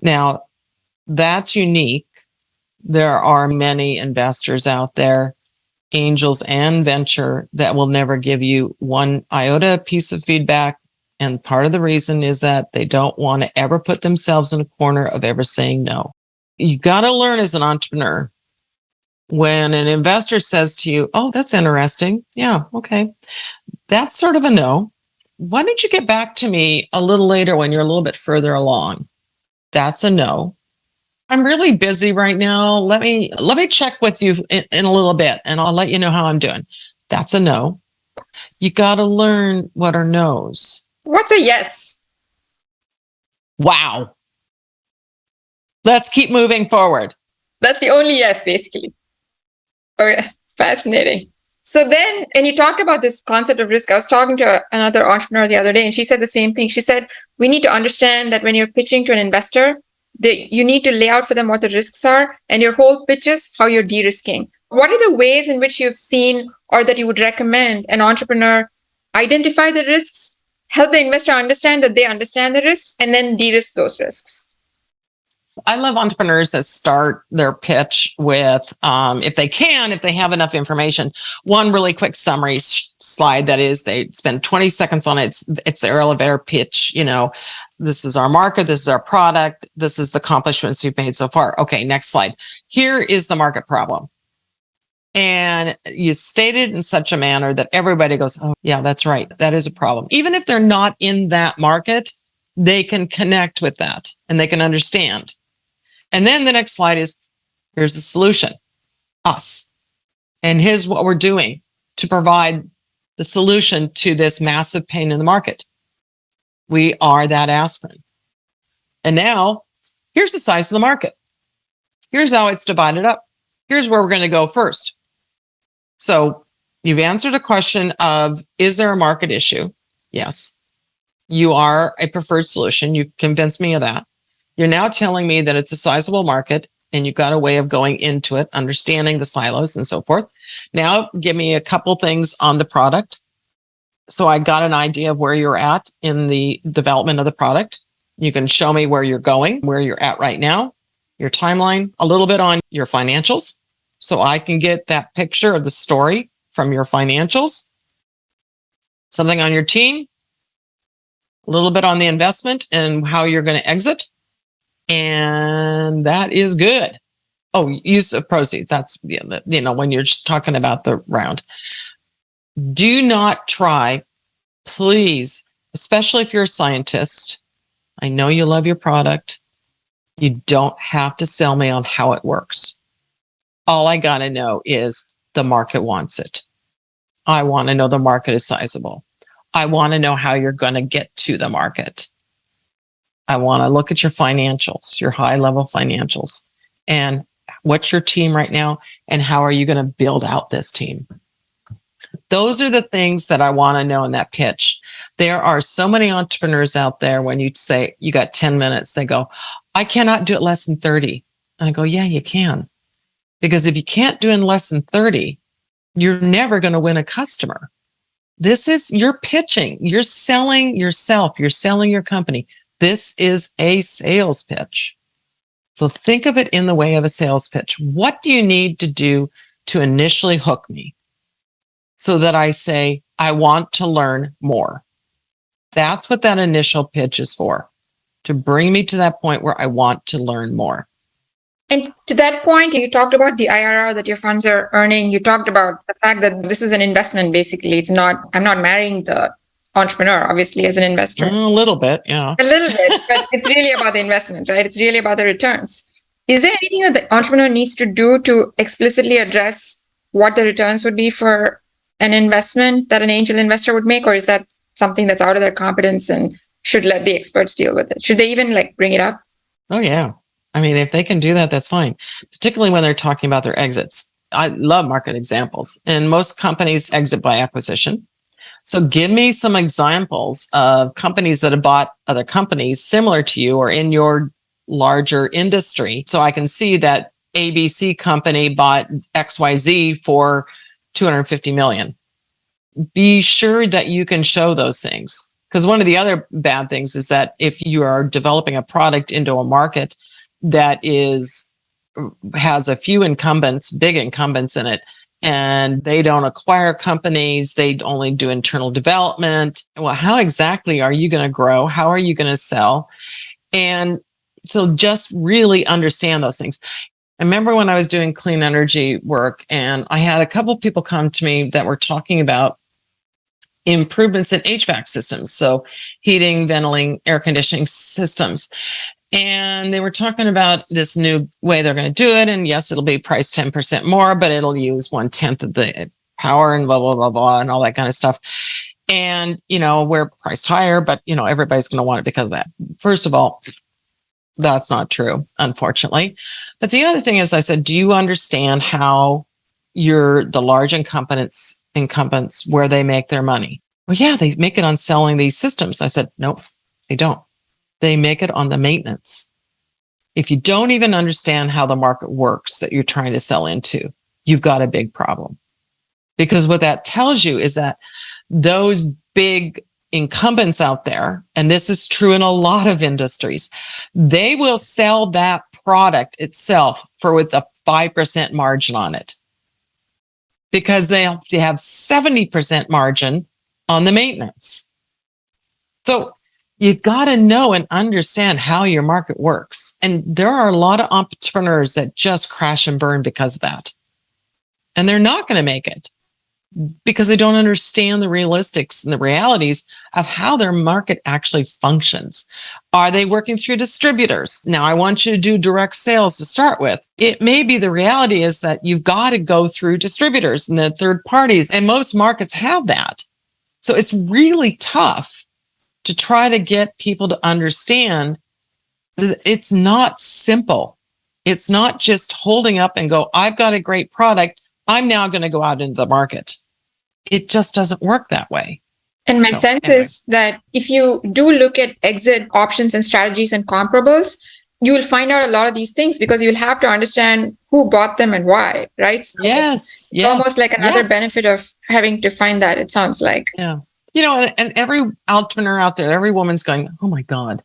Now, that's unique. There are many investors out there, angels and venture, that will never give you one iota piece of feedback. And part of the reason is that they don't want to ever put themselves in a corner of ever saying no. You got to learn as an entrepreneur. When an investor says to you, oh, that's interesting. Yeah, okay. That's sort of a no. Why don't you get back to me a little later when you're a little bit further along? That's a no. I'm really busy right now. Let me check with you in a little bit and I'll let you know how I'm doing. That's a no. You got to learn what are no's. What's a yes? Wow. Let's keep moving forward. That's the only yes, basically. Okay, fascinating. So then, and you talked about this concept of risk. I was talking to another entrepreneur the other day, and she said the same thing. She said, we need to understand that when you're pitching to an investor, you need to lay out for them what the risks are, and your whole pitch is how you're de-risking. What are the ways in which you've seen or that you would recommend an entrepreneur identify the risks, help the investor understand that they understand the risks, and then de-risk those risks? I love entrepreneurs that start their pitch with, if they have enough information, one really quick summary slide. That is, they spend 20 seconds on it. It's their elevator pitch. You know, this is our market. This is our product. This is the accomplishments we've made so far. Okay, next slide. Here is the market problem. And you state it in such a manner that everybody goes, oh, yeah, that's right. That is a problem. Even if they're not in that market, they can connect with that and they can understand. And then the next slide is, here's the solution, us. And here's what we're doing to provide the solution to this massive pain in the market. We are that aspirin. And now, here's the size of the market. Here's how it's divided up. Here's where we're going to go first. So you've answered a question of, is there a market issue? Yes. You are a preferred solution. You've convinced me of that. You're now telling me that it's a sizable market and you've got a way of going into it, understanding the silos and so forth. Now, give me a couple things on the product. So I got an idea of where you're at in the development of the product. You can show me where you're going, where you're at right now, your timeline, a little bit on your financials. So I can get that picture of the story from your financials, something on your team, a little bit on the investment and how you're going to exit. And that is good. Oh, use of proceeds. That's, when you're just talking about the round. Do not try, please, especially if you're a scientist. I know you love your product. You don't have to sell me on how it works. All I got to know is the market wants it. I want to know the market is sizable. I want to know how you're going to get to the market. I want to look at your financials, your high level financials, and what's your team right now, and how are you going to build out this team? Those are the things that I want to know in that pitch. There are so many entrepreneurs out there, when you say you got 10 minutes, they go, I cannot do it less than 30. And I go, yeah, you can. Because if you can't do it in less than 30, you're never going to win a customer. You're pitching, you're selling yourself, you're selling your company. This is a sales pitch. So think of it in the way of a sales pitch. What do you need to do to initially hook me so that I say, I want to learn more? That's what that initial pitch is for, to bring me to that point where I want to learn more. And to that point, you talked about the IRR that your funds are earning. You talked about the fact that this is an investment, basically. I'm not marrying the entrepreneur, obviously, as an investor. A little bit, yeah. A little bit, but it's really about the investment, right? It's really about the returns. Is there anything that the entrepreneur needs to do to explicitly address what the returns would be for an investment that an angel investor would make? Or is that something that's out of their competence and should let the experts deal with it? Should they even bring it up? Oh, yeah. I mean, if they can do that, that's fine, particularly when they're talking about their exits. I love market examples, and most companies exit by acquisition. So give me some examples of companies that have bought other companies similar to you or in your larger industry. So I can see that ABC company bought XYZ for $250 million. Be sure that you can show those things. Because one of the other bad things is that if you are developing a product into a market that has a few incumbents, big incumbents in it, and they don't acquire companies, they only do internal development. Well, how exactly are you going to grow? How are you going to sell? And so just really understand those things. I remember when I was doing clean energy work, and I had a couple of people come to me that were talking about improvements in HVAC systems. So heating, ventilating, air conditioning systems. And they were talking about this new way they're going to do it. And yes, it'll be priced 10% more, but it'll use 1/10 of the power and blah, blah, blah, blah, and all that kind of stuff. And, we're priced higher, but, everybody's going to want it because of that. First of all, that's not true, unfortunately. But the other thing is, I said, do you understand how the large incumbents, where they make their money? Well, yeah, they make it on selling these systems. I said, nope, they don't. They make it on the maintenance. If you don't even understand how the market works that you're trying to sell into, you've got a big problem. Because what that tells you is that those big incumbents out there, and this is true in a lot of industries, they will sell that product itself with a 5% margin on it. Because they have 70% margin on the maintenance. So you've got to know and understand how your market works. And there are a lot of entrepreneurs that just crash and burn because of that. And they're not going to make it because they don't understand the realistics and the realities of how their market actually functions. Are they working through distributors? Now, I want you to do direct sales to start with. It may be the reality is that you've got to go through distributors and the third parties, and most markets have that. So it's really tough to try to get people to understand that it's not simple. It's not just holding up and go, I've got a great product, I'm now going to go out into the market. It just doesn't work that way. And my sense is that if you do look at exit options and strategies and comparables, you will find out a lot of these things because you'll have to understand who bought them and why, right? So yes. Almost like another benefit of having to find that, it sounds like. Yeah. And every entrepreneur out there, every woman's going, oh my God,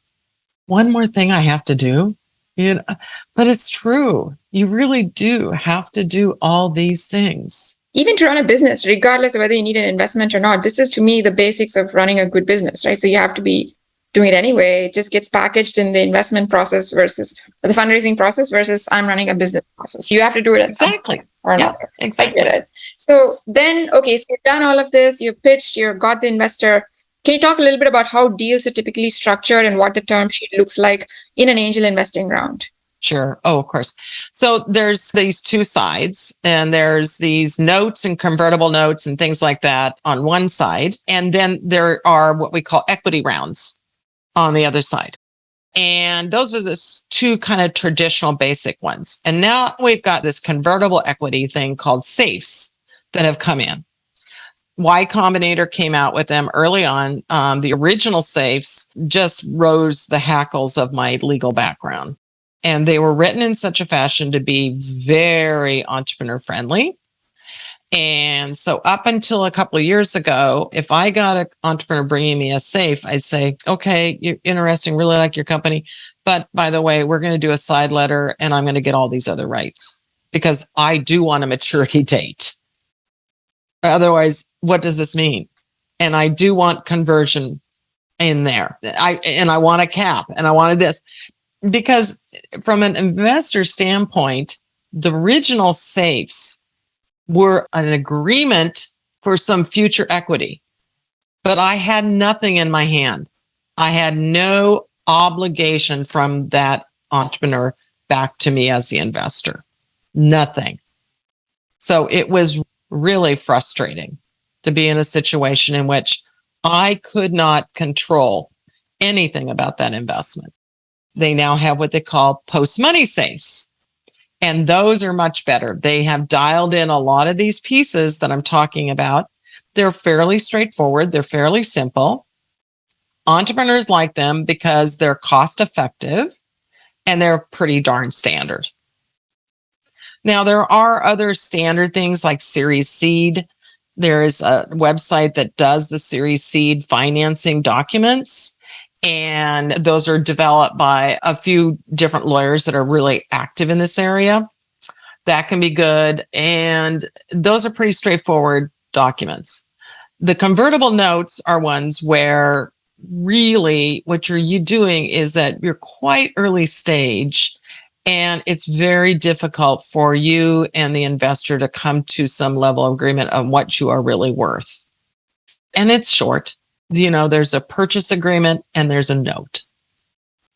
one more thing I have to do. But it's true. You really do have to do all these things. Even to run a business, regardless of whether you need an investment or not, this is to me the basics of running a good business, right? So you have to be doing it anyway. It just gets packaged in the investment process versus the fundraising process versus I'm running a business process. You have to do it at some point or another. Exactly. I get it. So then, okay, so you've done all of this, you've pitched, you've got the investor. Can you talk a little bit about how deals are typically structured and what the term sheet looks like in an angel investing round? Sure. Oh, of course. So there's these two sides, and there's these notes and convertible notes and things like that on one side. And then there are what we call equity rounds on the other side. And those are the two kind of traditional basic ones. And now we've got this convertible equity thing called safes that have come in. Y Combinator came out with them early on. The original safes just rose the hackles of my legal background. And they were written in such a fashion to be very entrepreneur friendly. And so up until a couple of years ago, if I got an entrepreneur bringing me a safe, I'd say, okay, you're interesting, really like your company. But by the way, we're going to do a side letter and I'm going to get all these other rights because I do want a maturity date. Otherwise, what does this mean? And I do want conversion in there. I want a cap and I wanted this. Because from an investor standpoint, the original safes were an agreement for some future equity, but I had nothing in my hand. I had no obligation from that entrepreneur back to me as the investor. Nothing. So it was really frustrating to be in a situation in which I could not control anything about that investment. They now have what they call post-money safes. And those are much better. They have dialed in a lot of these pieces that I'm talking about. They're fairly straightforward. They're fairly simple. Entrepreneurs like them because they're cost effective and they're pretty darn standard. Now, there are other standard things like Series Seed. There is a website that does the Series Seed financing documents. And those are developed by a few different lawyers that are really active in this area. That can be good. And those are pretty straightforward documents. The convertible notes are ones where really what you're doing is that you're quite early stage and it's very difficult for you and the investor to come to some level of agreement on what you are really worth. And it's short. There's a purchase agreement and there's a note.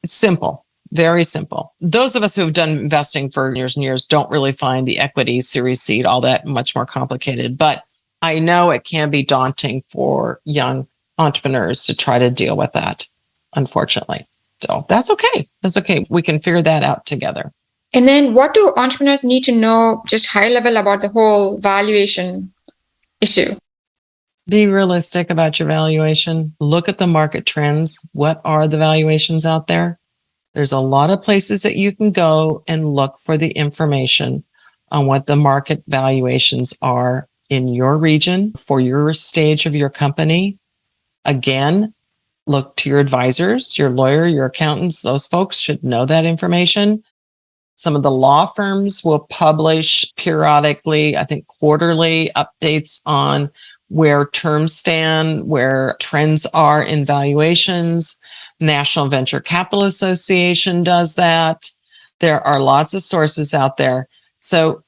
It's simple, very simple. Those of us who have done investing for years and years don't really find the equity Series Seed all that much more complicated. But I know it can be daunting for young entrepreneurs to try to deal with that, unfortunately. So that's okay. That's okay. We can figure that out together. And then what do entrepreneurs need to know just high level about the whole valuation issue? Be realistic about your valuation. Look at the market trends. What are the valuations out there? There's a lot of places that you can go and look for the information on what the market valuations are in your region for your stage of your company. Again, look to your advisors, your lawyer, your accountants. Those folks should know that information. Some of the law firms will publish periodically, I think quarterly, updates on where terms stand, where trends are in valuations. National Venture Capital Association does that. There are lots of sources out there. So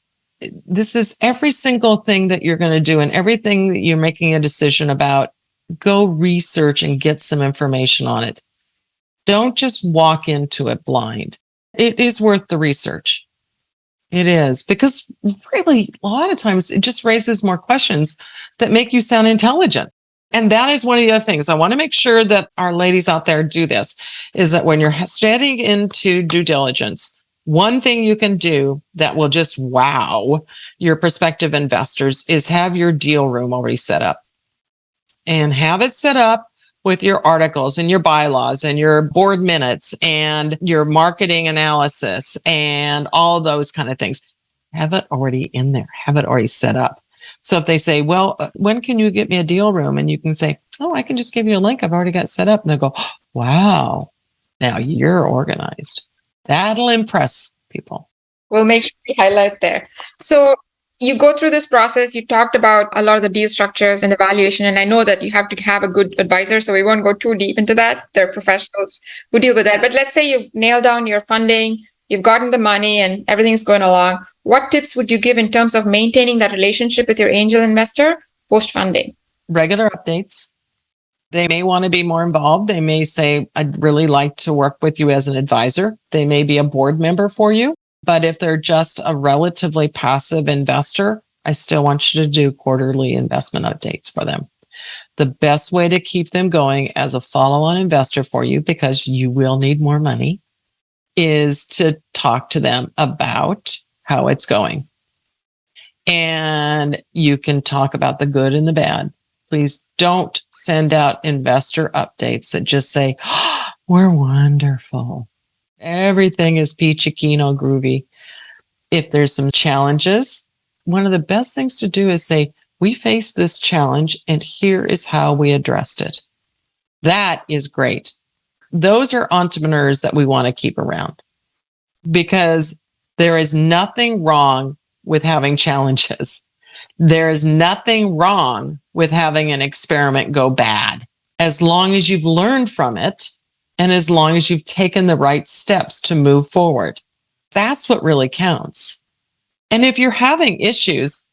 this is every single thing that you're going to do and everything that you're making a decision about, go research and get some information on it. Don't just walk into it blind. It is worth the research. It is, because really a lot of times it just raises more questions that make you sound intelligent. And that is one of the other things I want to make sure that our ladies out there do this, is that when you're stepping into due diligence, one thing you can do that will just wow your prospective investors is have your deal room already set up, and have it set up with your articles and your bylaws and your board minutes and your marketing analysis and all those kind of things. Have it already in there. Have it already set up. So if they say, well, when can you get me a deal room? And you can say, oh, I can just give you a link. I've already got set up. And they'll go, oh, wow, now you're organized. That'll impress people. We'll make sure we highlight there. So you go through this process. You talked about a lot of the deal structures and the valuation. And I know that you have to have a good advisor, so we won't go too deep into that. There are professionals who deal with that. But let's say you've nailed down your funding, you've gotten the money and everything's going along. What tips would you give in terms of maintaining that relationship with your angel investor post-funding? Regular updates. They may want to be more involved. They may say, I'd really like to work with you as an advisor. They may be a board member for you. But if they're just a relatively passive investor, I still want you to do quarterly investment updates for them. The best way to keep them going as a follow-on investor for you, because you will need more money, is to talk to them about how it's going. And you can talk about the good and the bad. Please don't send out investor updates that just say, oh, we're wonderful. Everything is peachy keen, groovy. If there's some challenges, one of the best things to do is say, we faced this challenge and here is how we addressed it. That is great. Those are entrepreneurs that we want to keep around, because there is nothing wrong with having challenges. There is nothing wrong with having an experiment go bad, as long as you've learned from it and as long as you've taken the right steps to move forward. That's what really counts. And if you're having issues,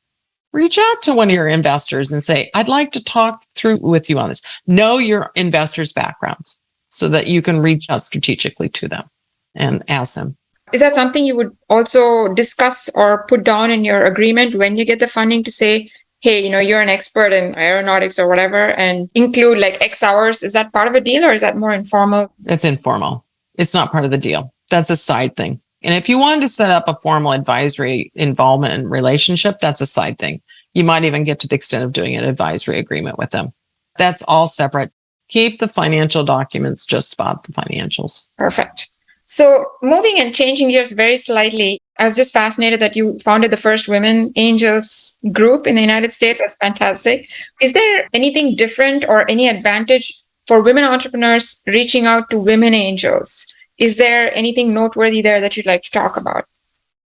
reach out to one of your investors and say, I'd like to talk through with you on this. Know your investors' backgrounds so that you can reach out strategically to them and ask them. Is that something you would also discuss or put down in your agreement when you get the funding to say, hey, you're an expert in aeronautics or whatever, and include like X hours? Is that part of a deal, or is that more informal? It's informal. It's not part of the deal. That's a side thing. And if you wanted to set up a formal advisory involvement and relationship, that's a side thing. You might even get to the extent of doing an advisory agreement with them. That's all separate. Keep the financial documents just about the financials. Perfect. So moving and changing gears very slightly, I was just fascinated that you founded the first Women Angels group in the United States. That's fantastic. Is there anything different or any advantage for women entrepreneurs reaching out to women angels? Is there anything noteworthy there that you'd like to talk about?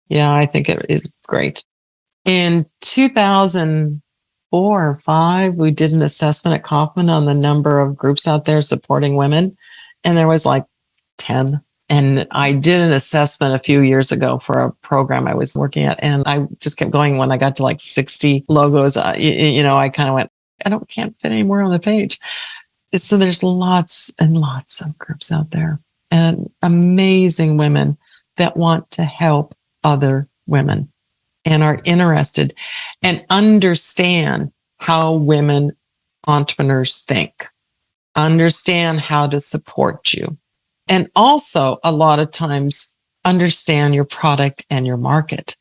Yeah, I think it is great. In 2004 or 5, we did an assessment at Kauffman on the number of groups out there supporting women, and there was like 10. And I did an assessment a few years ago for a program I was working at, and I just kept going. When I got to like 60 logos, I kind of went, can't fit any more on the page. So there's lots and lots of groups out there, and amazing women that want to help other women and are interested and understand how women entrepreneurs think, understand how to support you. And also, a lot of times, understand your product and your market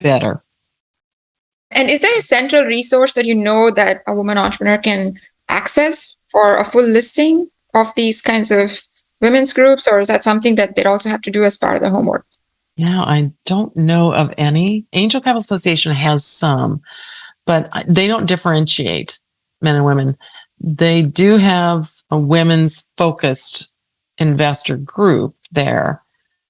better. And is there a central resource that that a woman entrepreneur can access for a full listing of these kinds of women's groups? Or is that something that they'd also have to do as part of their homework? Yeah, I don't know of any. Angel Capital Association has some, but they don't differentiate men and women. They do have a women's focused investor group there,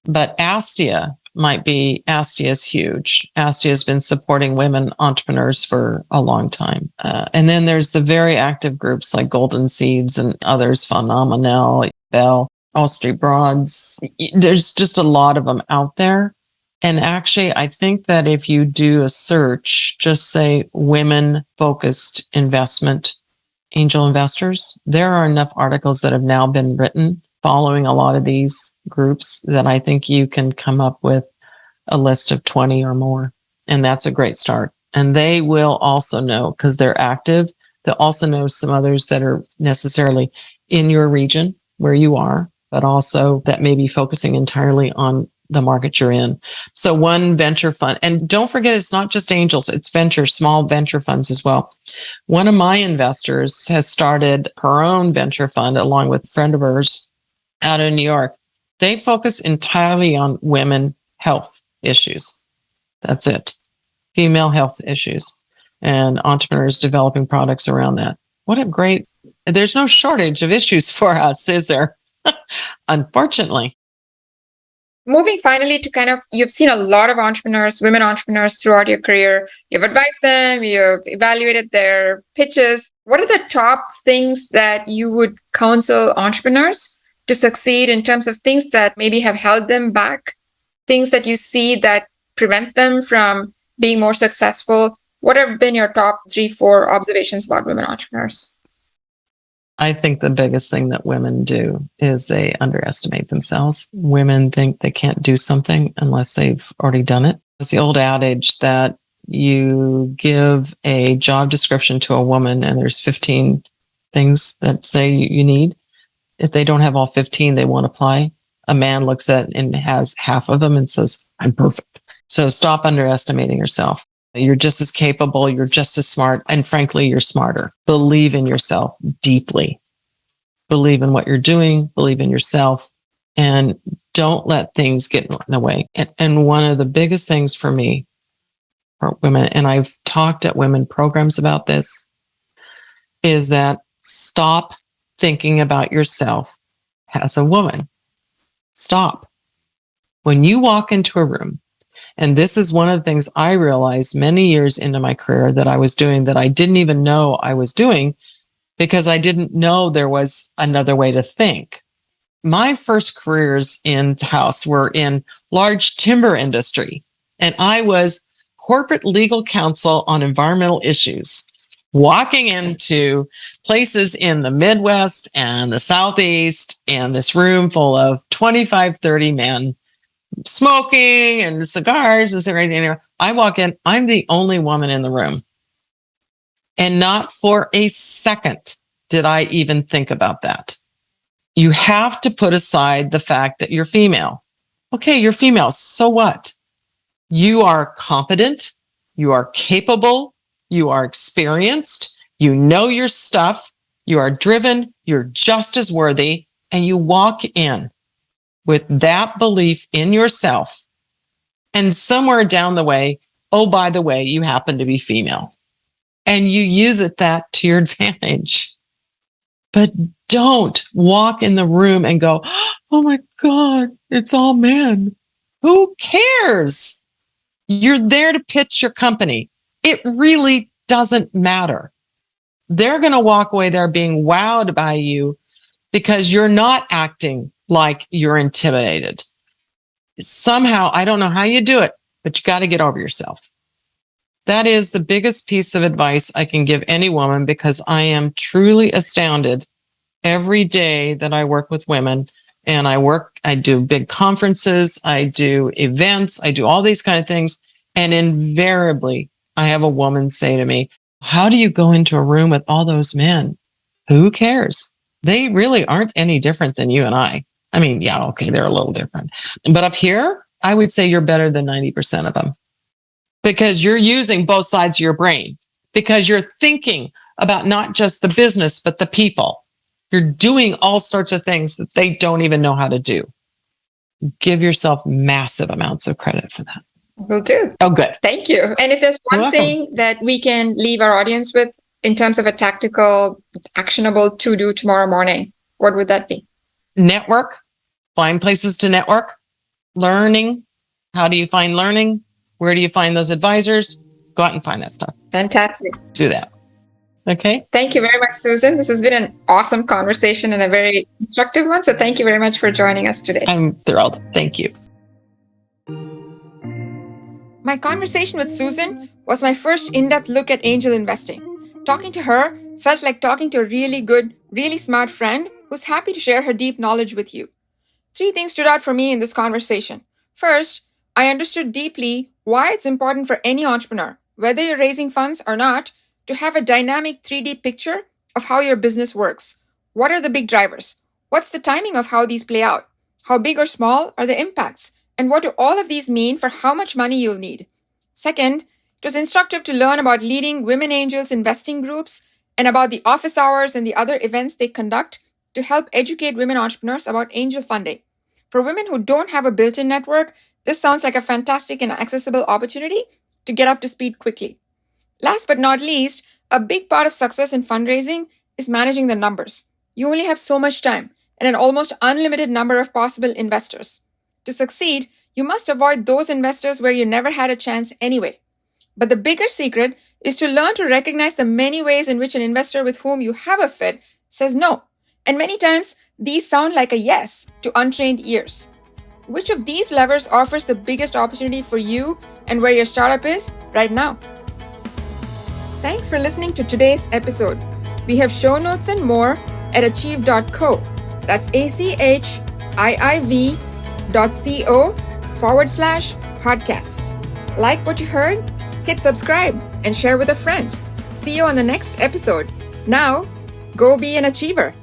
but Astia is huge. Astia has been supporting women entrepreneurs for a long time. And then there's the very active groups like Golden Seeds and others, Phenomenal, Bell, All Street Broads. There's just a lot of them out there. And actually, I think that if you do a search, just say women focused investment angel investors, there are enough articles that have now been written following a lot of these groups that I think you can come up with a list of 20 or more. And that's a great start. And they will also know, because they're active, they'll also know some others that are necessarily in your region where you are, but also that may be focusing entirely on the market you're in. So one venture fund, and don't forget, it's not just angels, it's small venture funds as well. One of my investors has started her own venture fund along with a friend of hers out of New York. They focus entirely on women health issues. That's it. Female health issues and entrepreneurs developing products around that. There's no shortage of issues for us, is there? Unfortunately. Moving finally to you've seen a lot of entrepreneurs, women entrepreneurs throughout your career. You've advised them, you've evaluated their pitches. What are the top things that you would counsel entrepreneurs to succeed in terms of things that maybe have held them back, things that you see that prevent them from being more successful? What have been your top 3-4 observations about women entrepreneurs? I think the biggest thing that women do is they underestimate themselves. Women think they can't do something unless they've already done it. It's the old adage that you give a job description to a woman and there's 15 things that say you need. If they don't have all 15, they won't apply. A man looks at it and has half of them and says, I'm perfect. So stop underestimating yourself. You're just as capable. You're just as smart. And frankly, you're smarter. Believe in yourself deeply. Believe in what you're doing. Believe in yourself. And don't let things get in the way. And one of the biggest things for me for women, and I've talked at women programs about this, is that stop thinking about yourself as a woman. Stop. When you walk into a room, and this is one of the things I realized many years into my career that I was doing that I didn't even know I was doing because I didn't know there was another way to think. My first careers in house were in large timber industry, and I was corporate legal counsel on environmental issues, walking into places in the Midwest and the Southeast and this room full of 25, 30 men smoking and cigars and everything. I walk in, I'm the only woman in the room. And not for a second did I even think about that. You have to put aside the fact that you're female. Okay, you're female. So what? You are competent. You are capable. You are experienced. You know your stuff. You are driven. You're just as worthy. And you walk in with that belief in yourself. And somewhere down the way, oh, by the way, you happen to be female. And you use that to your advantage. But don't walk in the room and go, oh my God, it's all men. Who cares? You're there to pitch your company. It really doesn't matter. They're going to walk away there being wowed by you because you're not acting like you're intimidated. Somehow, I don't know how you do it, but you got to get over yourself. That is the biggest piece of advice I can give any woman because I am truly astounded every day that I work with women and I do big conferences, I do events, I do all these kind of things. And invariably, I have a woman say to me, how do you go into a room with all those men? Who cares? They really aren't any different than you and I. I mean, yeah, okay, they're a little different. But up here, I would say you're better than 90% of them because you're using both sides of your brain, because you're thinking about not just the business, but the people. You're doing all sorts of things that they don't even know how to do. Give yourself massive amounts of credit for that. Will do. Oh, good. Thank you. And if there's one thing that we can leave our audience with in terms of a tactical, actionable to-do tomorrow morning, what would that be? Network. Find places to network. Learning. How do you find learning? Where do you find those advisors? Go out and find that stuff. Fantastic. Do that. Okay. Thank you very much, Susan. This has been an awesome conversation and a very instructive one. So thank you very much for joining us today. I'm thrilled. Thank you. My conversation with Susan was my first in-depth look at angel investing. Talking to her felt like talking to a really good, really smart friend who's happy to share her deep knowledge with you. 3 things stood out for me in this conversation. First, I understood deeply why it's important for any entrepreneur, whether you're raising funds or not, to have a dynamic 3D picture of how your business works. What are the big drivers? What's the timing of how these play out? How big or small are the impacts? And what do all of these mean for how much money you'll need? Second, it was instructive to learn about leading women angels investing groups and about the office hours and the other events they conduct to help educate women entrepreneurs about angel funding. For women who don't have a built-in network, this sounds like a fantastic and accessible opportunity to get up to speed quickly. Last but not least, a big part of success in fundraising is managing the numbers. You only have so much time and an almost unlimited number of possible investors. To succeed, you must avoid those investors where you never had a chance anyway. But the bigger secret is to learn to recognize the many ways in which an investor with whom you have a fit says no. And many times, these sound like a yes to untrained ears. Which of these levers offers the biggest opportunity for you and where your startup is right now? Thanks for listening to today's episode. We have show notes and more at achieve.co. That's achieve.co/podcast. Like what you heard? Hit subscribe and share with a friend. See you on the next episode. Now, go be an achiever.